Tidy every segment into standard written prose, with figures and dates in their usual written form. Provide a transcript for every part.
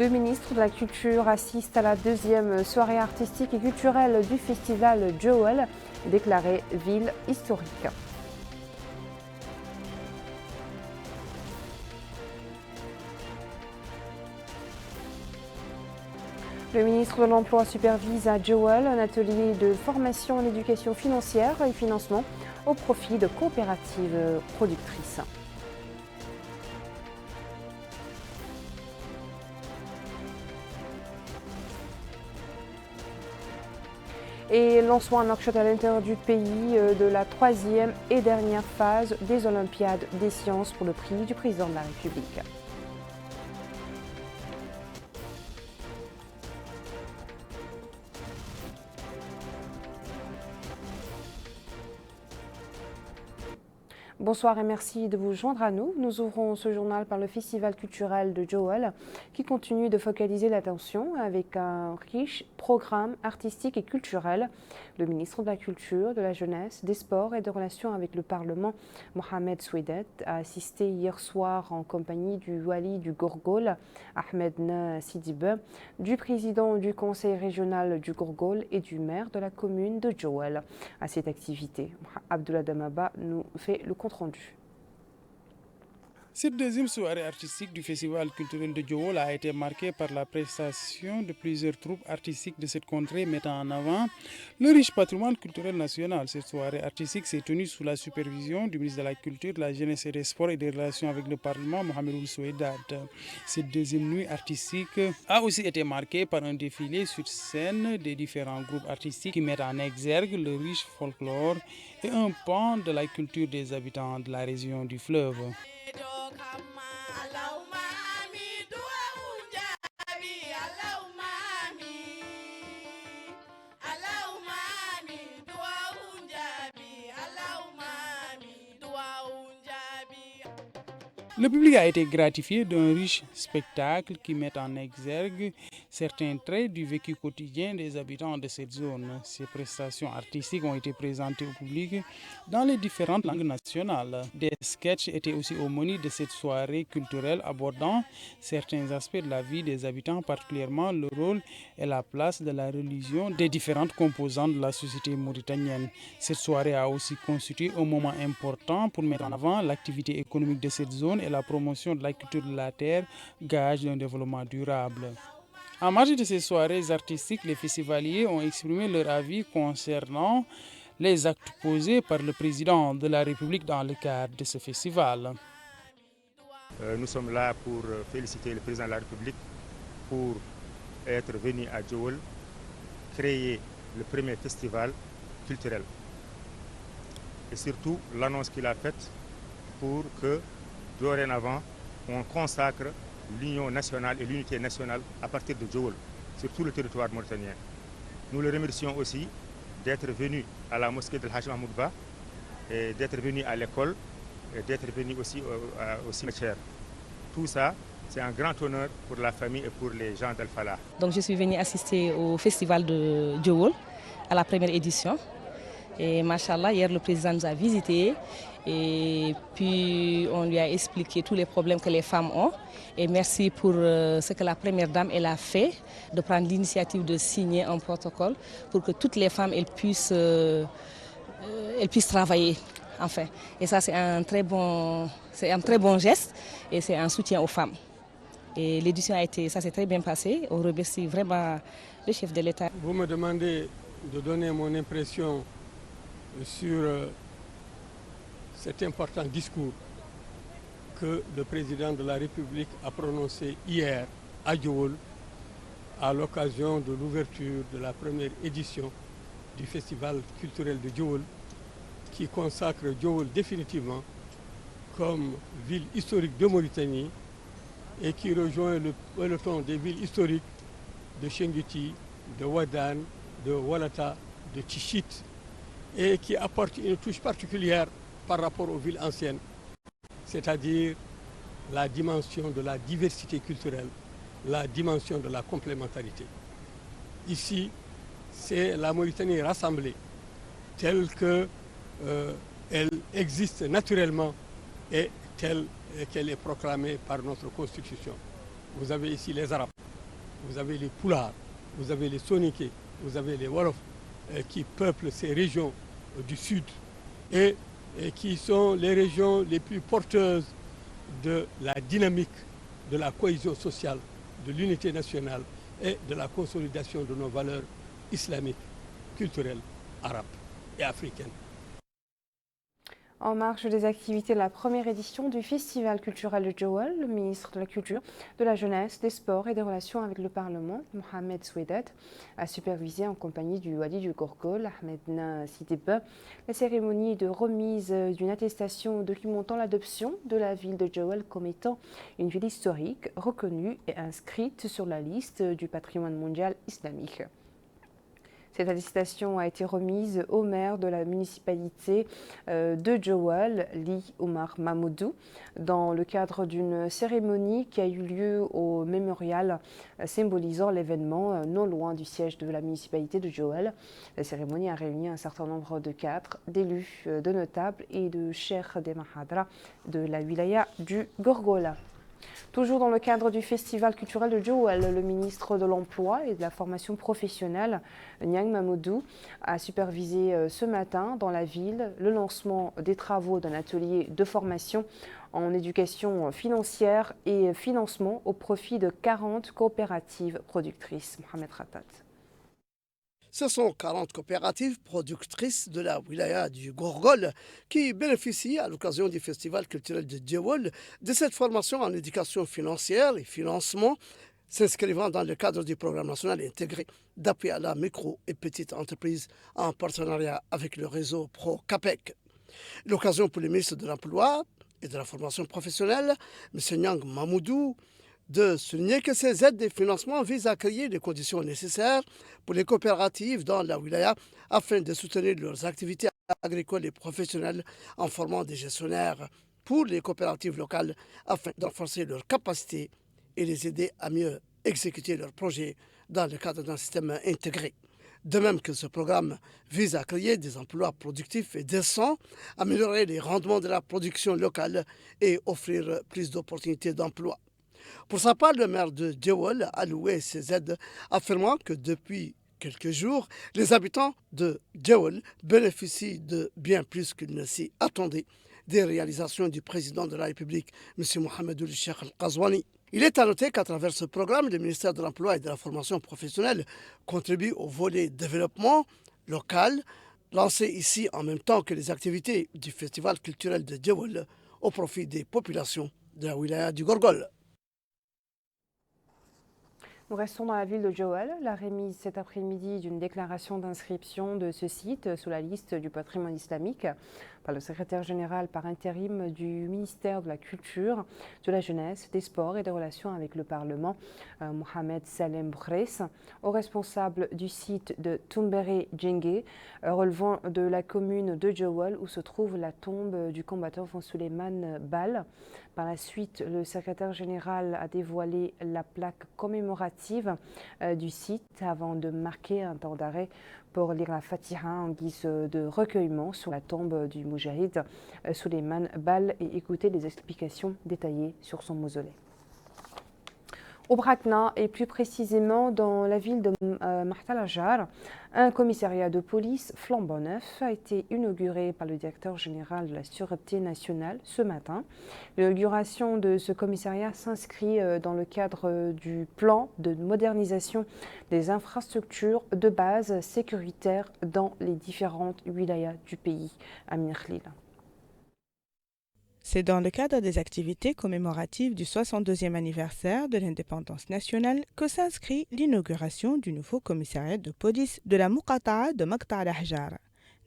Le ministre de la Culture assiste à la deuxième soirée artistique et culturelle du festival Jewel, déclarée ville historique. Le ministre de l'Emploi supervise à Jewel un atelier de formation en éducation financière et financement au profit de coopératives productrices. Et lancement à Nouakchott à l'intérieur du pays de la troisième et dernière phase des Olympiades des sciences pour le prix du président de la République. Bonsoir et merci de vous joindre à nous. Nous ouvrons ce journal par le Festival culturel de Jewel qui continue de focaliser l'attention avec un riche programme artistique et culturel. Le ministre de la Culture, de la Jeunesse, des Sports et des Relations avec le Parlement, Mohamed Souedet, a assisté hier soir en compagnie du Wali du Gourgol, Ahmed Na Sidibe, du président du Conseil régional du Gourgol et du maire de la commune de Jewel. À cette activité, Abdullah Damaba nous fait le compte rendu. Cette deuxième soirée artistique du Festival culturel de Jewel a été marquée par la prestation de plusieurs troupes artistiques de cette contrée mettant en avant le riche patrimoine culturel national. Cette soirée artistique s'est tenue sous la supervision du ministre de la Culture, de la Jeunesse et des Sports et des Relations avec le Parlement, Mohamed Souedat. Cette deuxième nuit artistique a aussi été marquée par un défilé sur scène des différents groupes artistiques qui mettent en exergue le riche folklore et un pan de la culture des habitants de la région du fleuve. Le public a été gratifié d'un riche spectacle qui met en exergue certains traits du vécu quotidien des habitants de cette zone. Ces prestations artistiques ont été présentées au public dans les différentes langues nationales. Des sketchs étaient aussi au menu de cette soirée culturelle abordant certains aspects de la vie des habitants, particulièrement le rôle et la place de la religion des différentes composantes de la société mauritanienne. Cette soirée a aussi constitué un moment important pour mettre en avant l'activité économique de cette zone et la promotion de la culture de la terre, gage d'un développement durable. En marge de ces soirées artistiques, les festivaliers ont exprimé leur avis concernant les actes posés par le président de la République dans le cadre de ce festival. Nous sommes là pour féliciter le président de la République pour être venu à Jewel créer le premier festival culturel. Et surtout l'annonce qu'il a faite pour que dorénavant on consacre l'union nationale et l'unité nationale à partir de Jewel sur tout le territoire mauritanien. Nous le remercions aussi d'être venu à la mosquée de Haj Mahmoud Ba et d'être venu à l'école et d'être venu aussi au cimetière. Tout ça, c'est un grand honneur pour la famille et pour les gens d'Al Falah. Donc je suis venue assister au festival de Jewel, à la première édition. Et machallah, hier le président nous a visités et puis on lui a expliqué tous les problèmes que les femmes ont. Et merci pour ce que la première dame elle a fait, de prendre l'initiative de signer un protocole pour que toutes les femmes elles puissent travailler. Enfin. Et ça c'est un très bon geste et c'est un soutien aux femmes. Et l'édition ça s'est très bien passé. On remercie vraiment le chef de l'État. Vous me demandez de donner mon impression sur cet important discours que le président de la République a prononcé hier à Jewel à l'occasion de l'ouverture de la première édition du festival culturel de Jewel qui consacre Jewel définitivement comme ville historique de Mauritanie et qui rejoint le peloton des villes historiques de Chenguiti, de Ouadane, de Walata, de Tichit et qui apporte une touche particulière par rapport aux villes anciennes, c'est-à-dire la dimension de la diversité culturelle, la dimension de la complémentarité. Ici, c'est la Mauritanie rassemblée, telle qu'elle existe naturellement et telle qu'elle est proclamée par notre Constitution. Vous avez ici les Arabes, vous avez les Pulaars, vous avez les Soninké, vous avez les Wolof qui peuplent ces régions du sud et qui sont les régions les plus porteuses de la dynamique, de la cohésion sociale, de l'unité nationale et de la consolidation de nos valeurs islamiques, culturelles, arabes et africaines. En marge des activités de la première édition du Festival culturel de Jowel, le ministre de la Culture, de la Jeunesse, des Sports et des Relations avec le Parlement, Mohamed Souedat, a supervisé en compagnie du Wadi du Gorgol, Ahmed Na Sidibé, la cérémonie de remise d'une attestation documentant l'adoption de la ville de Jowel comme étant une ville historique reconnue et inscrite sur la liste du patrimoine mondial islamique. Cette attestation a été remise au maire de la municipalité de Jowel, Li Omar Mahmoudou, dans le cadre d'une cérémonie qui a eu lieu au mémorial symbolisant l'événement non loin du siège de la municipalité de Jowel. La cérémonie a réuni un certain nombre de cadres, d'élus, de notables et de cheikhs des Mahadra de la wilaya du Gorgol. Toujours dans le cadre du Festival culturel de Jowel, le ministre de l'Emploi et de la formation professionnelle, Niang Mamadou, a supervisé ce matin dans la ville le lancement des travaux d'un atelier de formation en éducation financière et financement au profit de 40 coopératives productrices. Mohamed Khatat. Ce sont 40 coopératives productrices de la wilaya du Gorgol qui bénéficient à l'occasion du Festival culturel de Jowel de cette formation en éducation financière et financement s'inscrivant dans le cadre du programme national intégré d'appui à la micro et petite entreprise en partenariat avec le réseau Pro-Capec. L'occasion pour le ministre de l'Emploi et de la formation professionnelle, M. Niang Mamadou, de souligner que ces aides de financement visent à créer les conditions nécessaires pour les coopératives dans la wilaya afin de soutenir leurs activités agricoles et professionnelles en formant des gestionnaires pour les coopératives locales afin de renforcer leurs capacités et les aider à mieux exécuter leurs projets dans le cadre d'un système intégré. De même que ce programme vise à créer des emplois productifs et décents, améliorer les rendements de la production locale et offrir plus d'opportunités d'emploi. Pour sa part, le maire de Jowel a loué ces aides, affirmant que depuis quelques jours, les habitants de Jowel bénéficient de bien plus qu'ils ne s'y attendaient des réalisations du président de la République, M. Mohamed Cheikh Al-Qazouani. Il est à noter qu'à travers ce programme, le ministère de l'Emploi et de la formation professionnelle contribue au volet développement local, lancé ici en même temps que les activités du Festival culturel de Jowel au profit des populations de la wilaya du Gorgol. Nous restons dans la ville de Jowel. La remise cet après-midi d'une déclaration d'inscription de ce site sous la liste du patrimoine islamique par le secrétaire général par intérim du ministère de la Culture, de la Jeunesse, des Sports et des Relations avec le Parlement, Mohamed Salem Bress, au responsable du site de Tumbere Djengue, relevant de la commune de Jowel où se trouve la tombe du combattant Suleiman Bal. Par la suite, le secrétaire général a dévoilé la plaque commémorative du site avant de marquer un temps d'arrêt pour lire la Fatiha en guise de recueillement sur la tombe du Moujahid Suleiman Bal et écouter des explications détaillées sur son mausolée. Au Brakna et plus précisément dans la ville de Mahtal-Ajar, un commissariat de police flambant neuf a été inauguré par le directeur général de la Sûreté nationale ce matin. L'inauguration de ce commissariat s'inscrit dans le cadre du plan de modernisation des infrastructures de base sécuritaires dans les différentes wilayas du pays. Amir Khlil. C'est dans le cadre des activités commémoratives du 62e anniversaire de l'indépendance nationale que s'inscrit l'inauguration du nouveau commissariat de police de la Muqata'a de Mahtal-Ajar,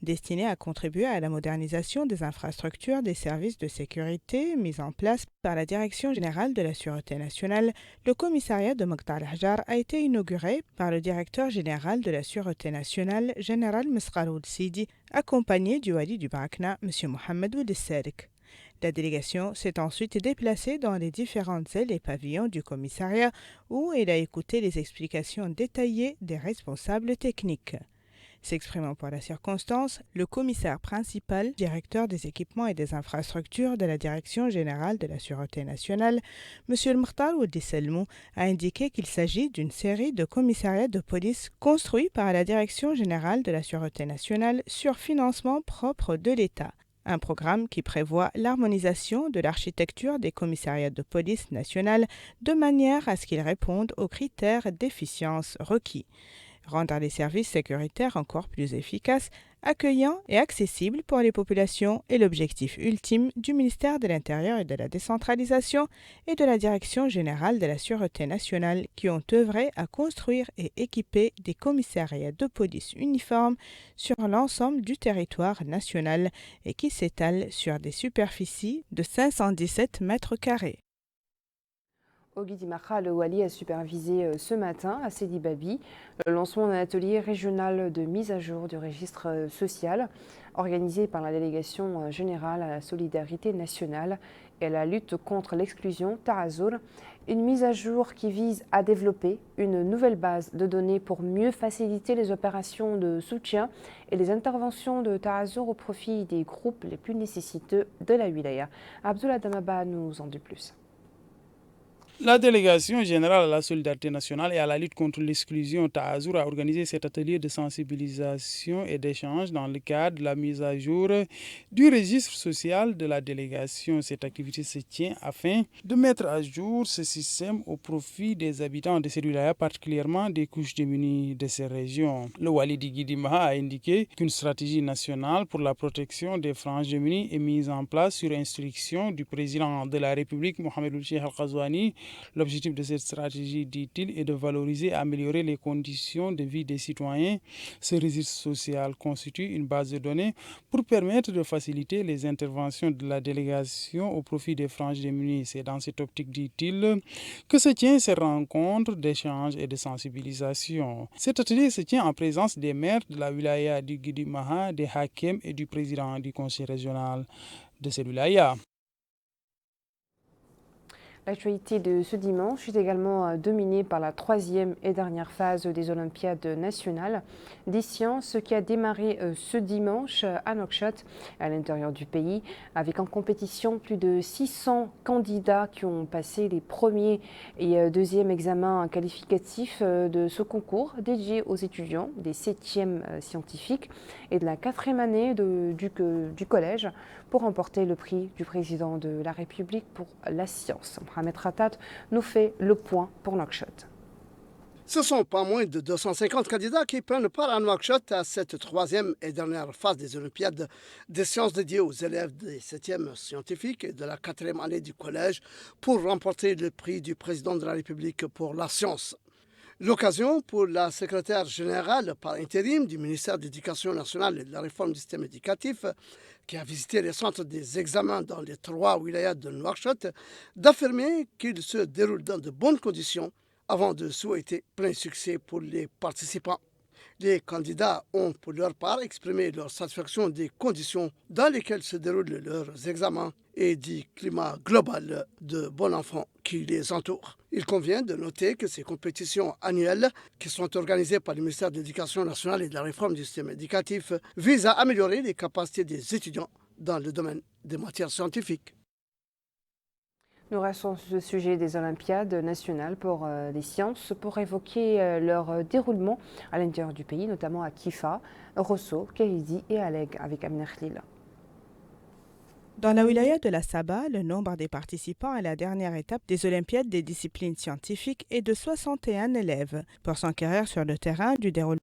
destiné à contribuer à la modernisation des infrastructures des services de sécurité mis en place par la Direction générale de la Sûreté nationale. Le commissariat de Mahtal-Ajar a été inauguré par le directeur général de la Sûreté nationale, général Mesqaroul Sidi, accompagné du wali du Brakna, M. Mohamed Ould Sadik. La délégation s'est ensuite déplacée dans les différentes ailes et pavillons du commissariat où elle a écouté les explications détaillées des responsables techniques. S'exprimant pour la circonstance, le commissaire principal, directeur des équipements et des infrastructures de la Direction générale de la Sûreté nationale, M. Mokhtar Ould Selmou, a indiqué qu'il s'agit d'une série de commissariats de police construits par la Direction générale de la Sûreté nationale sur financement propre de l'État. Un programme qui prévoit l'harmonisation de l'architecture des commissariats de police nationale de manière à ce qu'ils répondent aux critères d'efficience requis. Rendre les services sécuritaires encore plus efficaces, accueillants et accessibles pour les populations est l'objectif ultime du ministère de l'Intérieur et de la Décentralisation et de la Direction générale de la Sûreté nationale qui ont œuvré à construire et équiper des commissariats de police uniformes sur l'ensemble du territoire national et qui s'étalent sur des superficies de 517 mètres carrés. Ogidi Maha, le Wali, a supervisé ce matin à Sidi Babi le lancement d'un atelier régional de mise à jour du registre social organisé par la délégation générale à la solidarité nationale et à la lutte contre l'exclusion Tarazour. Une mise à jour qui vise à développer une nouvelle base de données pour mieux faciliter les opérations de soutien et les interventions de Tarazour au profit des groupes les plus nécessiteux de la wilaya. Abdullah Damaba nous en dit plus. La délégation générale à la solidarité nationale et à la lutte contre l'exclusion Taazour a organisé cet atelier de sensibilisation et d'échange dans le cadre de la mise à jour du registre social de la délégation. Cette activité se tient afin de mettre à jour ce système au profit des habitants de ces wilayas, particulièrement des couches démunies de ces régions. Le Wali Digidi Maha a indiqué qu'une stratégie nationale pour la protection des franges démunies est mise en place sur instruction du président de la République, Mohamed Ould Cheikh Al-Ghazouani. L'objectif de cette stratégie, dit-il, est de valoriser et améliorer les conditions de vie des citoyens. Ce registre social constitue une base de données pour permettre de faciliter les interventions de la délégation au profit des franges démunies. C'est dans cette optique, dit-il, que se tient ces rencontres d'échange et de sensibilisation. Cet atelier se tient en présence des maires de la wilaya du Gidi Maha, des hakems et du président du conseil régional de cette wilaya. L'actualité de ce dimanche est également dominée par la troisième et dernière phase des Olympiades nationales des sciences qui a démarré ce dimanche à Nouakchott, à l'intérieur du pays, avec en compétition plus de 600 candidats qui ont passé les premiers et deuxièmes examens qualificatifs de ce concours dédié aux étudiants des 7e scientifiques et de la 4e année du collège pour remporter le prix du président de la République pour la science. Mohamed Ratat nous fait le point pour Nouakchott. Ce sont pas moins de 250 candidats qui prennent part à Nouakchott à cette troisième et dernière phase des Olympiades des sciences dédiées aux élèves des 7e scientifiques et de la 4e année du collège pour remporter le prix du président de la République pour la science. L'occasion pour la secrétaire générale par intérim du ministère de l'Éducation nationale et de la réforme du système éducatif, qui a visité les centres des examens dans les 3 wilayas de Nouakchott, d'affirmer qu'ils se déroulent dans de bonnes conditions avant de souhaiter plein succès pour les participants. Les candidats ont pour leur part exprimé leur satisfaction des conditions dans lesquelles se déroulent leurs examens et du climat global de bon enfant qui les entoure. Il convient de noter que ces compétitions annuelles, qui sont organisées par le ministère de l'Éducation nationale et de la réforme du système éducatif, visent à améliorer les capacités des étudiants dans le domaine des matières scientifiques. Nous restons sur le sujet des Olympiades nationales pour les sciences pour évoquer leur déroulement à l'intérieur du pays, notamment à Kifa, Rosso, Kéhidi et Aleg avec Amina Khlil. Dans la wilaya de la Saba, le nombre des participants à la dernière étape des Olympiades des disciplines scientifiques est de 61 élèves. Pour s'enquérir sur le terrain du déroulement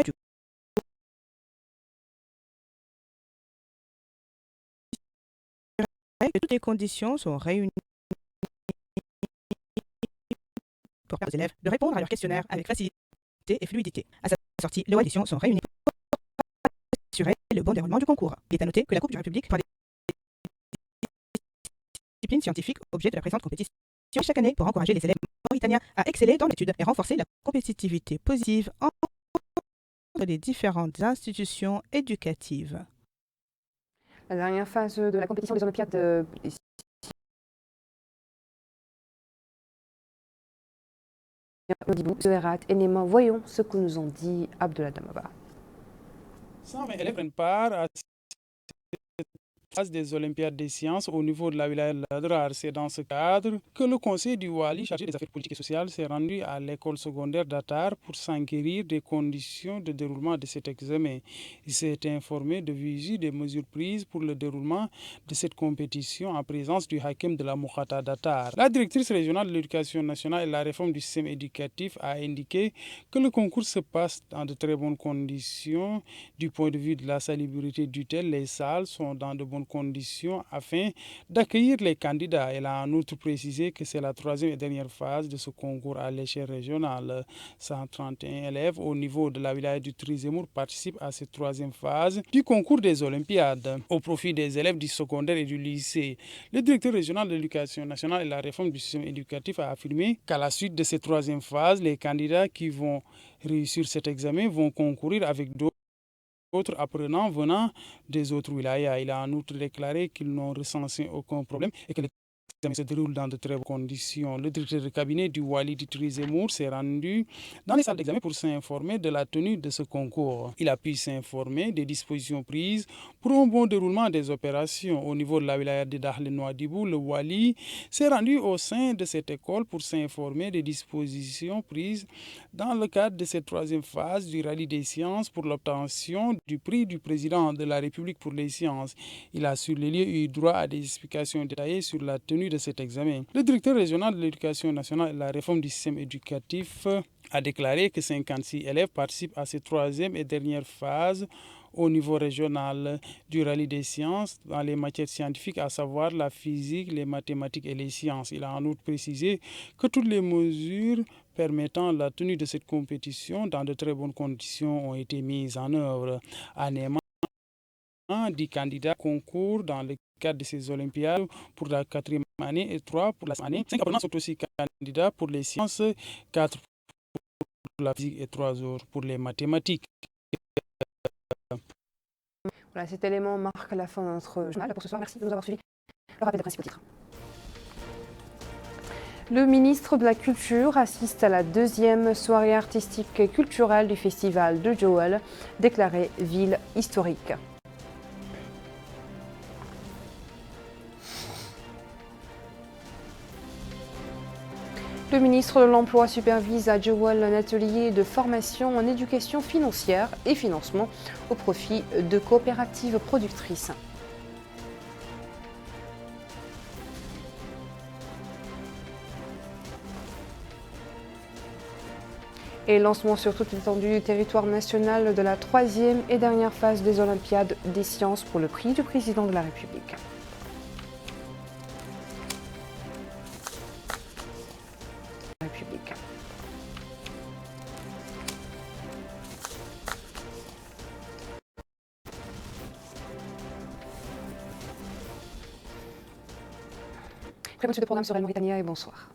du toutes les conditions sont réunies pour permettre aux élèves de répondre à leurs questionnaires avec facilité et fluidité. À sa sortie, les auditions sont réunies pour assurer le bon déroulement du concours. Il est à noter que la Coupe du République pour des disciplines scientifiques, objet de la présente compétition, chaque année pour encourager les élèves mauritaniens à exceller dans l'étude et renforcer la compétitivité positive entre les différentes institutions éducatives. La dernière phase de la compétition des Olympiades voyons ce que nous en dit Abdullah Damaba. 120 élèves prennent part à des Olympiades des sciences au niveau de la wilaya de Ladrar. C'est dans ce cadre que le conseil du Wali, chargé des affaires politiques et sociales, s'est rendu à l'école secondaire d'Atar pour s'enquérir des conditions de déroulement de cet examen. Il s'est informé de visu des mesures prises pour le déroulement de cette compétition en présence du hakim de la Muqata d'Atar. La directrice régionale de l'éducation nationale et la réforme du système éducatif a indiqué que le concours se passe dans de très bonnes conditions. Du point de vue de la salubrité du tel, les salles sont dans de bonnes conditions afin d'accueillir les candidats. Elle a en outre précisé que c'est la troisième et dernière phase de ce concours à l'échelle régionale. 131 élèves au niveau de la wilaya du Trizemour participent à cette troisième phase du concours des Olympiades au profit des élèves du secondaire et du lycée. Le directeur régional de l'éducation nationale et la réforme du système éducatif a affirmé qu'à la suite de cette troisième phase, les candidats qui vont réussir cet examen vont concourir avec d'autres apprenants venant des autres wilayas. Il a en outre déclaré qu'ils n'ont recensé aucun problème et que l'examen se déroule dans de très bonnes conditions. Le directeur de cabinet du Wali du Trizemour s'est rendu dans les salles d'examen pour s'informer de la tenue de ce concours. Il a pu s'informer des dispositions prises pour un bon déroulement des opérations. Au niveau de la wilaya de Dahle-Nouadhibou, le Wali s'est rendu au sein de cette école pour s'informer des dispositions prises dans le cadre de cette troisième phase du rallye des sciences pour l'obtention du prix du président de la République pour les sciences. Il a sur les lieux eu droit à des explications détaillées sur la tenue de cet examen. Le directeur régional de l'éducation nationale et la réforme du système éducatif a déclaré que 56 élèves participent à cette troisième et dernière phase au niveau régional du rallye des sciences dans les matières scientifiques, à savoir la physique, les mathématiques et les sciences. Il a en outre précisé que toutes les mesures permettant la tenue de cette compétition dans de très bonnes conditions ont été mises en œuvre. À Néma, 10 candidats concourent dans le cadre de ces Olympiades pour la 4e année et 3 pour la 5e année. 5 apprenants sont aussi candidats pour les sciences, 4 pour la physique et 3 autres pour les mathématiques. Voilà, cet élément marque la fin de notre journal pour ce soir. Merci de nous avoir suivis. Le rappel des principaux titres. Le ministre de la Culture assiste à la 2e soirée artistique et culturelle du festival de Joal, déclarée ville historique. Le ministre de l'Emploi supervise à Joal un atelier de formation en éducation financière et financement au profit de coopératives productrices. Et lancement sur toute l'étendue du territoire national de la 3e et dernière phase des Olympiades des sciences pour le prix du président de la République. Très bonne suite de programme sur El Mauritania et bonsoir.